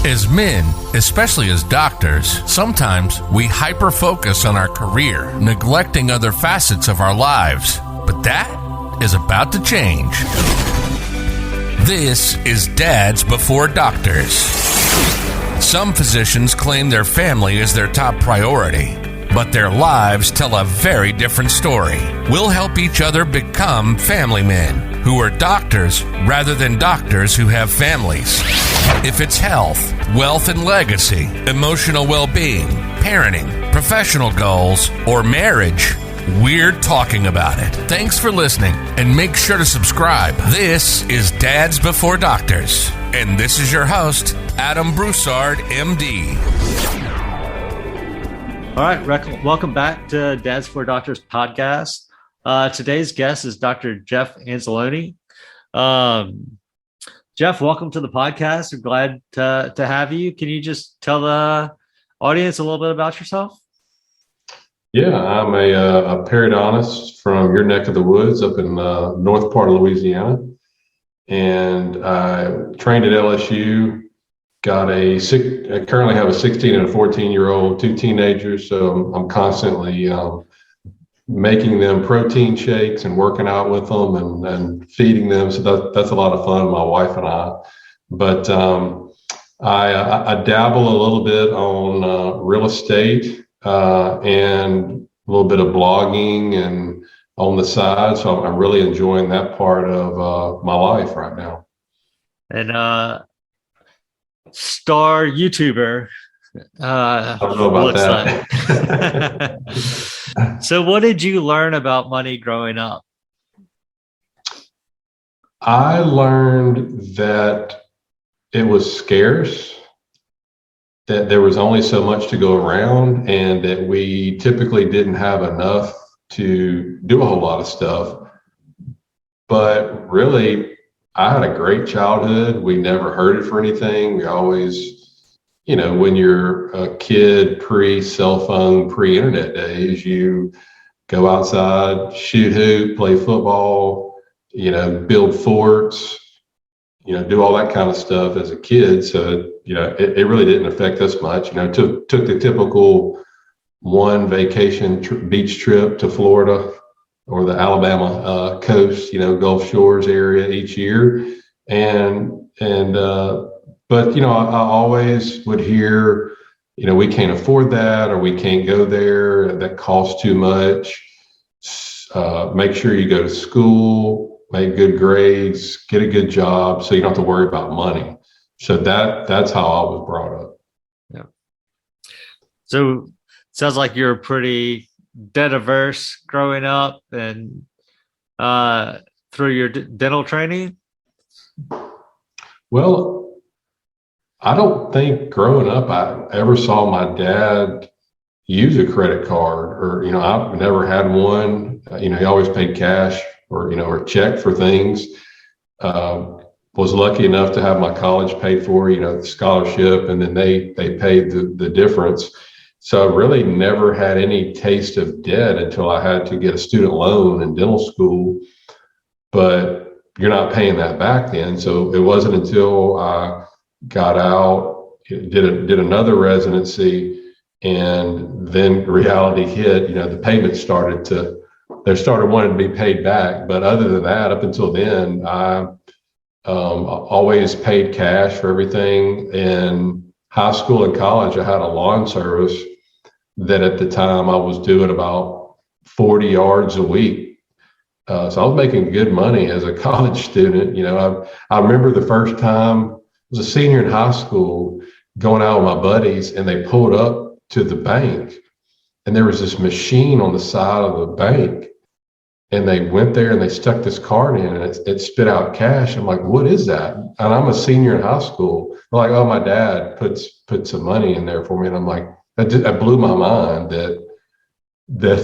As men, especially as doctors, sometimes we hyper-focus on our career, neglecting other facets of our lives. But that is about to change. This is Dads Before Doctors. Some physicians claim their family is their top priority, but their lives tell a very different story. We'll help each other become family men who are doctors rather than doctors who have families. If it's health, wealth and legacy, emotional well-being, parenting, professional goals, or marriage, we're talking about it. Thanks for listening, and make sure to subscribe. This is Dads Before Doctors, and this is your host, Adam Broussard, MD. All right, welcome back to Dads Before Doctors podcast. Today's guest is Dr. Jeff Anzalone. Jeff, welcome to the podcast. We're glad to have you. Can you just tell the audience a little bit about yourself? Yeah, I'm a periodontist from your neck of the woods up in north part of Louisiana. And I trained at LSU, I currently have a 16 and a 14-year-old, two teenagers. So I'm constantly making them protein shakes and working out with them and feeding them. So that's a lot of fun, my wife and I. But I dabble a little bit on real estate and a little bit of blogging and on the side. So I'm really enjoying that part of my life right now. And star YouTuber. I don't know about that. Like. So what did you learn about money growing up? I learned that it was scarce, that there was only so much to go around, and that we typically didn't have enough to do a whole lot of stuff. But really, I had a great childhood. We never hurted for anything. We always, when you're a kid, pre-cell phone, pre-internet days, you go outside, shoot hoop, play football, build forts, do all that kind of stuff as a kid. So, it really didn't affect us much. Took the typical one vacation beach trip to Florida or the Alabama coast, Gulf Shores area each year. But, I always would hear, we can't afford that, or we can't go there. That costs too much. Make sure you go to school, make good grades, get a good job, so you don't have to worry about money. So that's how I was brought up. Yeah. So sounds like you're pretty debt averse growing up and through your dental training. Well, I don't think growing up I ever saw my dad use a credit card, or I've never had one. He always paid cash or check for things. Was lucky enough to have my college paid for, the scholarship, and then they paid the difference. So I really never had any taste of debt until I had to get a student loan in dental school. But you're not paying that back then. So it wasn't until I got out, did another residency, and then reality hit. The payments started wanting to be paid back. But other than that, up until then, I always paid cash for everything. In high school and college, I had a lawn service that at the time I was doing about 40 yards a week. So I was making good money as a college student. I remember the first time, I was a senior in high school, going out with my buddies, and they pulled up to the bank, and there was this machine on the side of the bank, and they went there and they stuck this card in, and it spit out cash. I'm like, what is that? And I'm a senior in high school. They're like, oh, my dad put some money in there for me. And I'm like, that blew my mind that it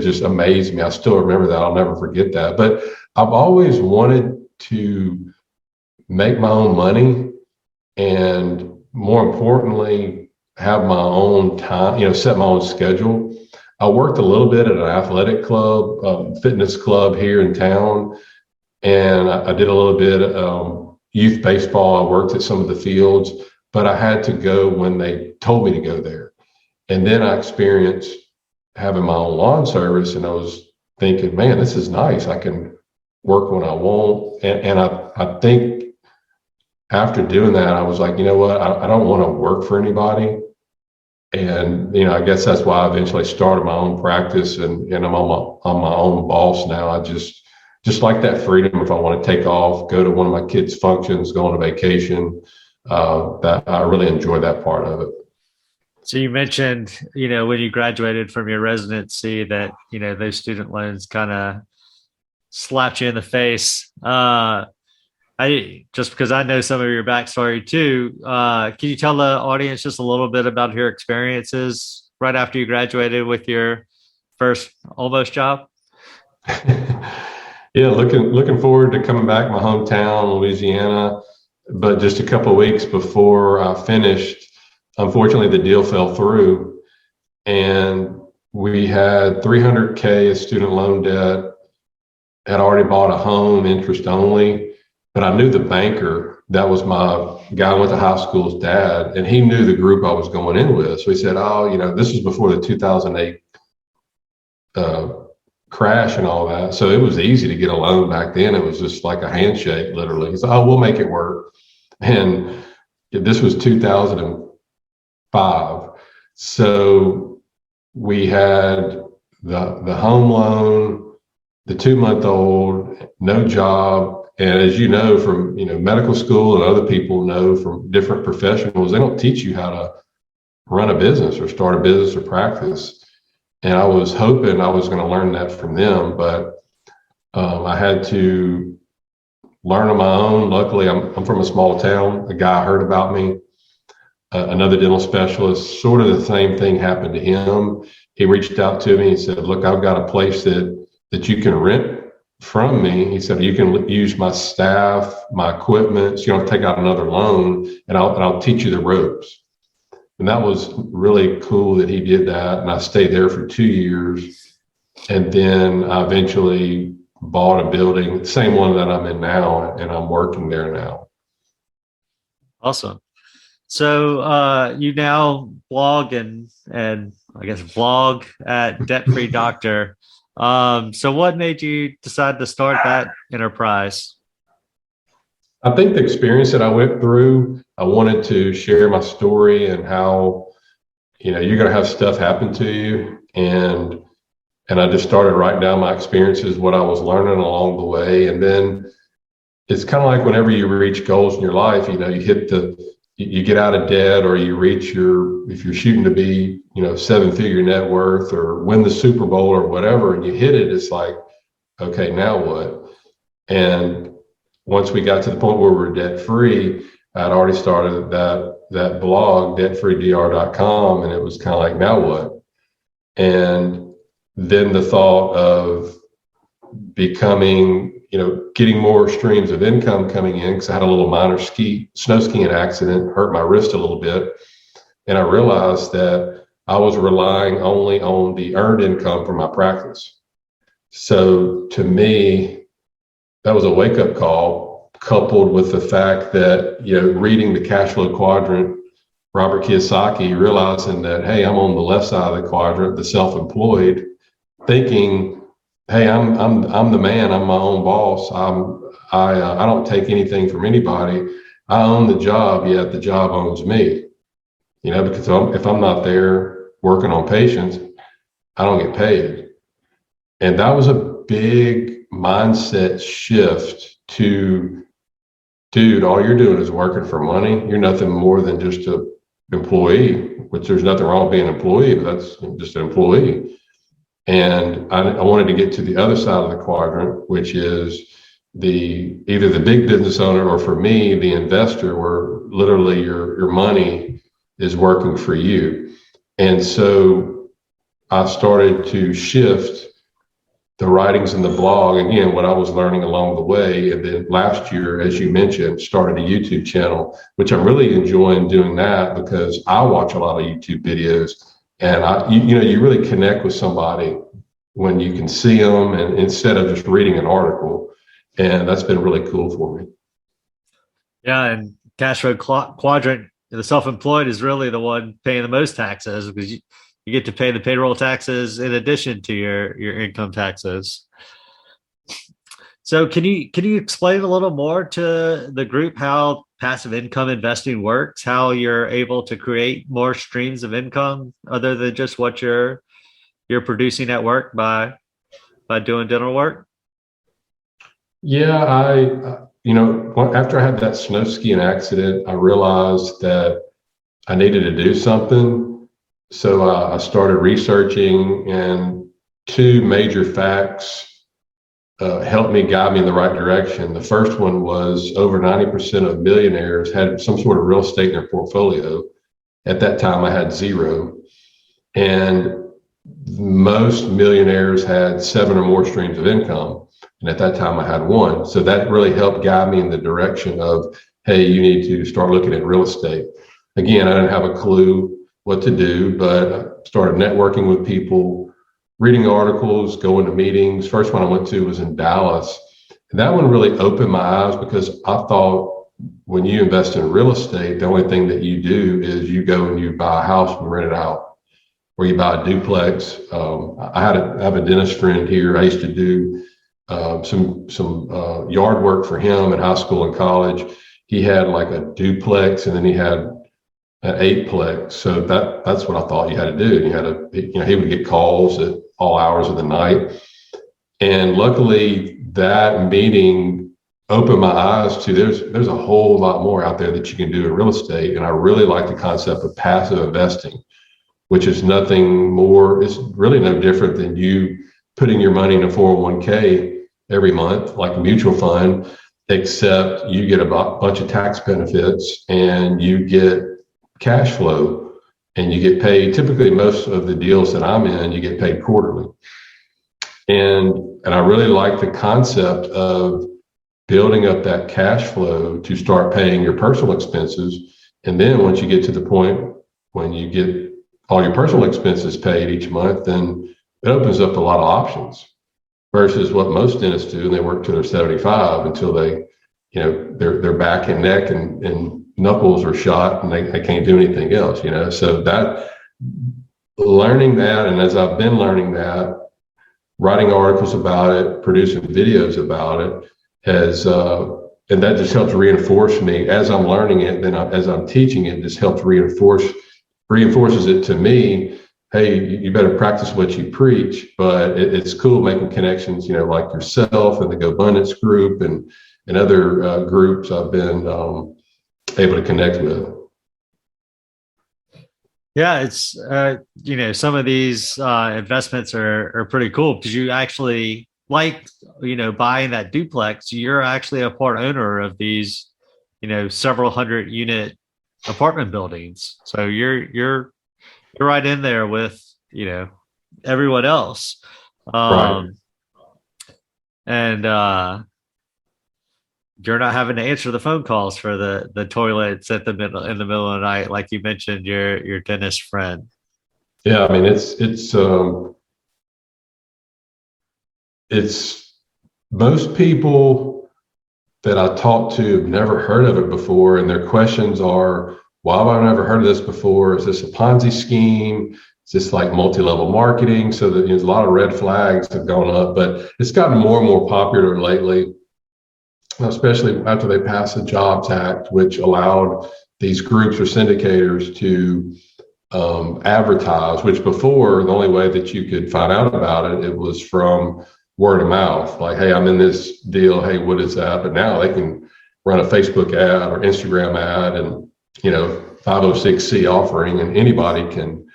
just amazed me. I still remember that. I'll never forget that. But I've always wanted to make my own money, and more importantly, have my own time, set my own schedule. I worked a little bit at an athletic club, fitness club here in town, and I did a little bit youth baseball. I worked at some of the fields, but I had to go when they told me to go there. And then I experienced having my own lawn service, and I was thinking, man, this is nice. I can work when I want. And I think after doing that, I was like, you know what? I don't want to work for anybody. And, I guess that's why I eventually started my own practice, and I'm on my own boss now. I just like that freedom. If I want to take off, go to one of my kids' functions, go on a vacation, that I really enjoy that part of it. So you mentioned, when you graduated from your residency that, those student loans kind of slapped you in the face. Just because I know some of your backstory too, can you tell the audience just a little bit about your experiences right after you graduated with your first almost job? Yeah, looking forward to coming back to my hometown, Louisiana. But just a couple of weeks before I finished, unfortunately, the deal fell through, and we had $300K of student loan debt. Had already bought a home, interest only, but I knew the banker. That was my guy I went to high school's dad, and he knew the group I was going in with. So he said, "Oh, this was before the 2008 crash and all that. So it was easy to get a loan back then. It was just like a handshake, literally." He said, "Oh, we'll make it work." And this was 2005. So we had the home loan, the 2-month-old, no job. And as you know from medical school, and other people know from different professionals, they don't teach you how to run a business or start a business or practice. And I was hoping I was going to learn that from them, but I had to learn on my own. Luckily, I'm from a small town. A guy heard about me, another dental specialist. Sort of the same thing happened to him. He reached out to me and said, "Look, I've got a place that you can rent from me." He said, "You can use my staff, my equipment, so you don't have to take out another loan, and I'll teach you the ropes." And that was really cool that he did that. And I stayed there for 2 years. And then I eventually bought a building, the same one that I'm in now, and I'm working there now. Awesome. So you now blog and I guess vlog at Debt Free Doctor. So what made you decide to start that enterprise? I think the experience that I went through, I wanted to share my story and how, you're going to have stuff happen to you. And I just started writing down my experiences, what I was learning along the way. And then it's kind of like whenever you reach goals in your life, you get out of debt, or you reach if you're shooting to be, 7-figure net worth or win the Super Bowl or whatever, and you hit it, it's like, okay, now what? And once we got to the point where we're debt free, I'd already started that blog, debtfreedr.com, and it was kind of like, now what? And then the thought of becoming, getting more streams of income coming in, because I had a little minor snow skiing accident, hurt my wrist a little bit. And I realized that I was relying only on the earned income from my practice. So to me, that was a wake-up call, coupled with the fact that, reading the cash flow quadrant, Robert Kiyosaki, realizing that, hey, I'm on the left side of the quadrant, the self-employed, thinking, hey, I'm the man, I'm my own boss. I don't take anything from anybody. I own the job, yet the job owns me. Because if I'm not there working on patients, I don't get paid. And that was a big mindset shift to, dude, all you're doing is working for money. You're nothing more than just an employee, which there's nothing wrong with being an employee, but that's just an employee. And I wanted to get to the other side of the quadrant, which is either the big business owner, or for me, the investor, where literally your money is working for you. And so I started to shift the writings in the blog, again, what I was learning along the way. And then last year, as you mentioned, started a YouTube channel, which I'm really enjoying doing that, because I watch a lot of YouTube videos, and you really connect with somebody when you can see them, and instead of just reading an article. And that's been really cool for me. Yeah, and cash flow quadrant, the self-employed is really the one paying the most taxes because you get to pay the payroll taxes in addition to your income taxes. So can you explain a little more to the group how passive income investing works, how you're able to create more streams of income other than just what you're producing at work by doing dental work? Yeah, after I had that snow skiing accident, I realized that I needed to do something. So I started researching, and two major facts helped me guide me in the right direction. The first one was over 90% of millionaires had some sort of real estate in their portfolio. At that time, I had zero. And most millionaires had seven or more streams of income. And at that time, I had one. So that really helped guide me in the direction of, hey, you need to start looking at real estate. Again, I didn't have a clue what to do, but I started networking with people, reading articles, going to meetings. First one I went to was in Dallas. And that one really opened my eyes because I thought when you invest in real estate, the only thing that you do is you go and you buy a house and rent it out, or you buy a duplex. I have a dentist friend here. I used to do some yard work for him in high school and college. He had like a duplex, and then he had an eightplex. So that's what I thought you had to do. He would get calls at all hours of the night. And luckily that meeting opened my eyes to there's a whole lot more out there that you can do in real estate. And I really like the concept of passive investing, which is nothing more, it's really no different than you putting your money in a 401k every month, like a mutual fund, except you get a bunch of tax benefits and you get cash flow, and you get paid. Typically, most of the deals that I'm in, you get paid quarterly. And I really like the concept of building up that cash flow to start paying your personal expenses. And then once you get to the point when you get all your personal expenses paid each month, then it opens up a lot of options versus what most dentists do. And they work till they're 75 until they, their back and neck and knuckles are shot and they can't do anything else, So that learning that, and as I've been learning that, writing articles about it, producing videos about it has, and that just helps reinforce me as I'm learning it. Then as I'm teaching it, just helps reinforces it to me. Hey, you better practice what you preach. But it's cool making connections, like yourself and the GoBundance group and other groups I've been able to connect with. Yeah, it's some of these investments are pretty cool because you actually buying that duplex. You're actually a part owner of these several hundred unit apartment buildings, so you're right in there with everyone else. Right. And you're not having to answer the phone calls for the toilets in the middle of the night, like you mentioned your dentist friend. Yeah, I mean it's most people that I talk to have never heard of it before, and their questions are, why have I never heard of this before? Is this a Ponzi scheme? Is this like multi-level marketing? So that there's a lot of red flags have gone up, but it's gotten more and more popular lately, especially after they passed the Jobs Act, which allowed these groups or syndicators to advertise, which before the only way that you could find out about it was from word of mouth. Like, hey, I'm in this deal. Hey, what is that? But now they can run a Facebook ad or Instagram ad and, 506C offering, and anybody can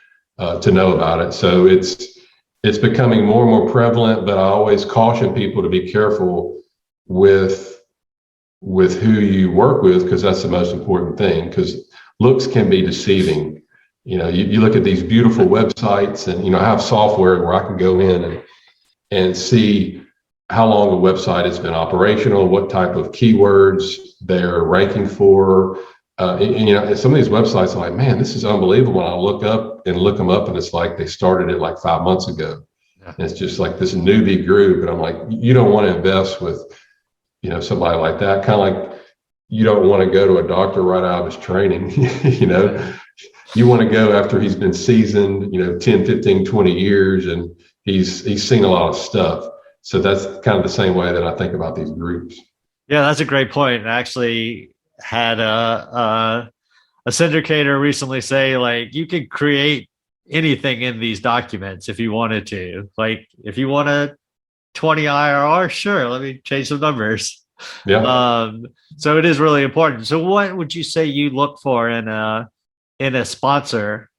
to know about it. So it's becoming more and more prevalent, but I always caution people to be careful with who you work with, because that's the most important thing, because looks can be deceiving. You look at these beautiful websites, and I have software where I can go in and see how long a website has been operational, what type of keywords they're ranking for. And some of these websites are like, man, this is unbelievable. And I look them up, and it's like they started it like 5 months ago. Yeah. And it's just like this newbie group. And I'm like, you don't want to invest with, somebody like that. Kind of like you don't want to go to a doctor right out of his training. You want to go after he's been seasoned, 10, 15, 20 years, and he's seen a lot of stuff. So that's kind of the same way that I think about these groups. Yeah, that's a great point. I actually had a syndicator recently say, like, you could create anything in these documents if you wanted to. Like, if you want a 20 IRR, sure, let me change some numbers. Yeah. So it is really important. So what would you say you look for in a sponsor?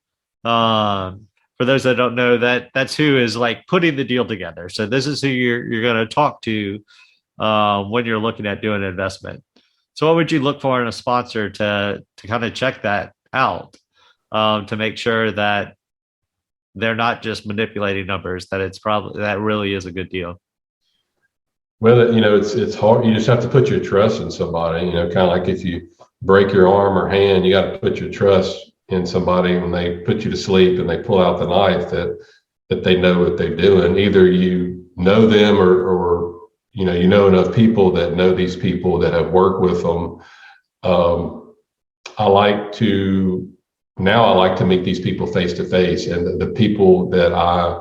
For those that don't know, that's who is like putting the deal together. So this is who you're going to talk to when you're looking at doing an investment. So what would you look for in a sponsor to kind of check that out, to make sure that they're not just manipulating numbers, that really is a good deal? Well, it's hard. You just have to put your trust in somebody, kind of like if you break your arm or hand, you got to put your trust in somebody when they put you to sleep and they pull out the knife, that they know what they're doing. Either you know them or you know enough people that know these people that have worked with them. I like to meet these people face to face, and the people that I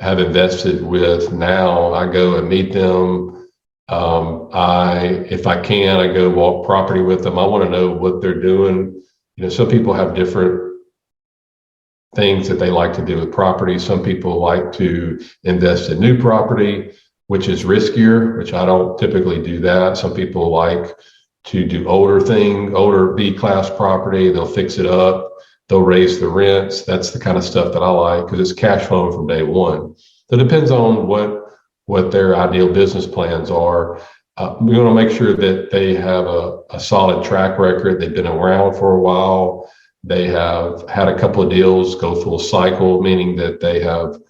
have invested with now, I go and meet them. If I can, I go walk property with them. I want to know what they're doing. Some people have different things that they like to do with property. Some people like to invest in new property, which is riskier, which I don't typically do that. Some people like to do older B-class property. They'll fix it up. They'll raise the rents. That's the kind of stuff that I like because it's cash flowing from day one. So it depends on what their ideal business plans are. We want to make sure that they have a solid track record. They've been around for a while. They have had a couple of deals go full cycle, meaning that they have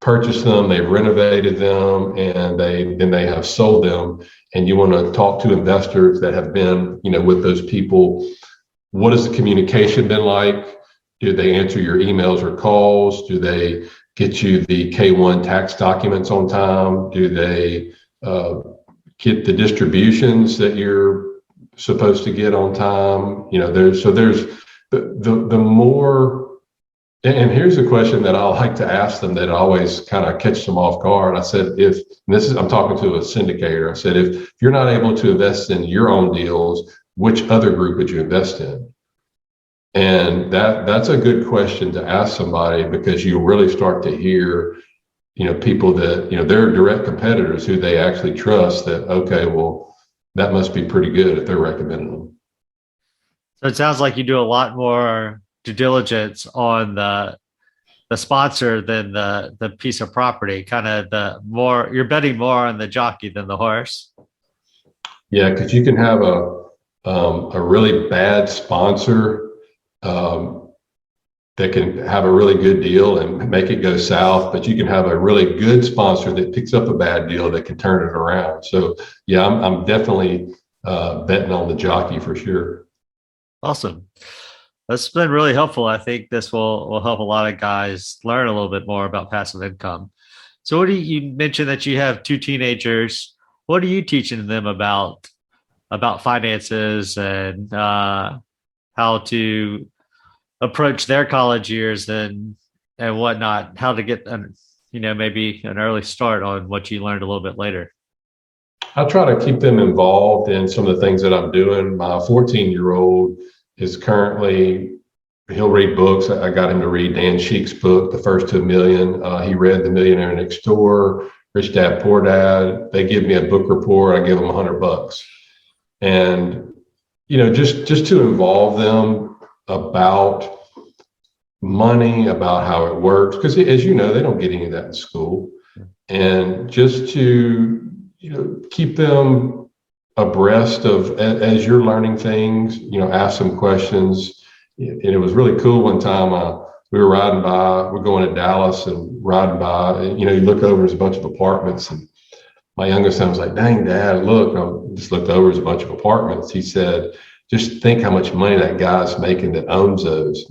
purchased them, they've renovated them, and they have sold them. And you want to talk to investors that have been, with those people. What has the communication been like? Do they answer your emails or calls? Do they get you the K-1 tax documents on time? Do they get the distributions that you're supposed to get on time? There's the more. And here's a question that I like to ask them that always kind of catch them off guard. I said, I'm talking to a syndicator. I said, if you're not able to invest in your own deals, which other group would you invest in? And that's a good question to ask somebody, because you really start to hear, people that, they're direct competitors who they actually trust, that, okay, well, that must be pretty good if they're recommending them. So it sounds like you do a lot more due diligence on the sponsor than the piece of property. Kind of you're betting more on the jockey than the horse. Yeah, because you can have a really bad sponsor that can have a really good deal and make it go south, but you can have a really good sponsor that picks up a bad deal that can turn it around. So yeah, I'm definitely betting on the jockey for sure. Awesome. That's been really helpful. I think this will help a lot of guys learn a little bit more about passive income. So you mentioned that you have 2 teenagers. What are you teaching them about finances and how to approach their college years and whatnot, how to get maybe an early start on what you learned a little bit later? I try to keep them involved in some of the things that I'm doing. My 14-year-old is currently, he'll read books. I got him to read Dan Sheik's book, The First to a Million. He read The Millionaire Next Door, Rich Dad, Poor Dad. They give me a book report. I give them $100. And, just to involve them about money, about how it works. Because as you know, they don't get any of that in school. And just to, keep them abreast of, as you're learning things, ask them questions. And it was really cool one time, we were riding by, we're going to Dallas and riding by, and, you look over, there's a bunch of apartments, and my youngest son was like, dang, Dad, look. I just looked over, there's a bunch of apartments. He said, just think how much money that guy's making that owns those.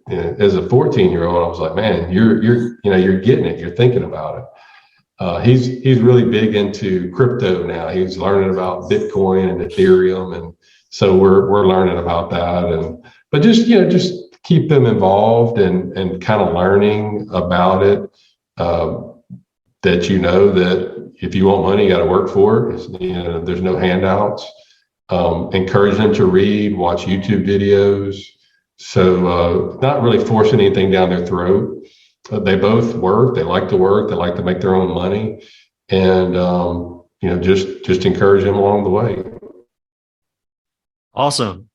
As a 14-year-old, I was like, man, you're getting it. You're thinking about it. He's really big into crypto now. He's learning about Bitcoin and Ethereum, and So we're learning about that, but just keep them involved and kind of learning about it. That that if you want money, you got to work for it. There's no handouts. Encourage them to read, watch YouTube videos. So not really forcing anything down their throat. They both work. They like to work. They like to make their own money, and just encourage them along the way. Awesome.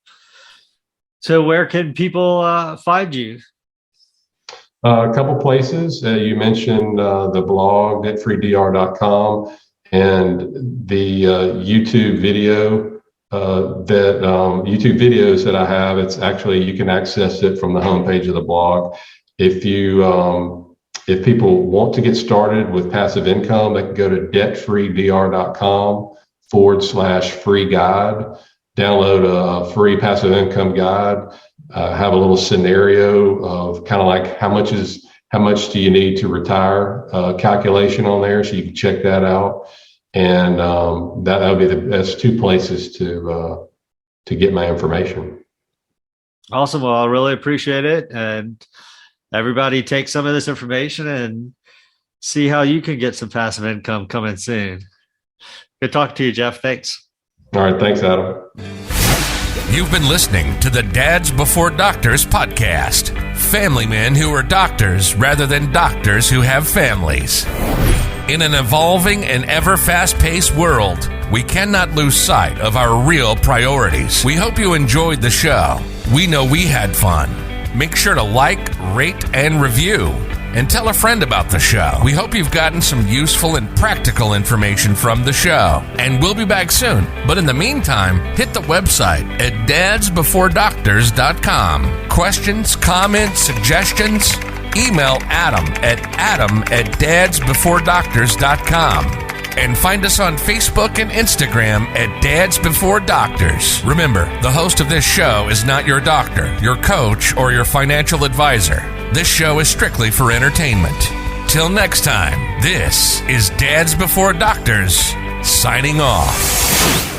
So where can people find you? A couple places. You mentioned the blog, debtfreedr.com, and the YouTube video YouTube videos that I have. It's actually, you can access it from the homepage of the blog. If people want to get started with passive income, they can go to debtfreedr.com/free guide, download a free passive income guide, have a little scenario of kind of like how much do you need to retire calculation on there, so you can check that out. And that would be the best two places to get my information. Awesome. Well, I really appreciate it. And everybody take some of this information and see how you can get some passive income coming soon. Good talking to you, Jeff. Thanks. All right. Thanks, Adam. You've been listening to the Dads Before Doctors podcast. Family men who are doctors rather than doctors who have families. In an evolving and ever fast-paced world, we cannot lose sight of our real priorities. We hope you enjoyed the show. We know we had fun. Make sure to like, rate, and review. And tell a friend about the show. We hope you've gotten some useful and practical information from the show. And we'll be back soon. But in the meantime, hit the website at dadsbeforedoctors.com. Questions, comments, suggestions? Email adam@dadsbeforedoctors.com. And find us on Facebook and Instagram at Dads Before Doctors. Remember, the host of this show is not your doctor, your coach, or your financial advisor. This show is strictly for entertainment. Till next time, this is Dads Before Doctors, signing off.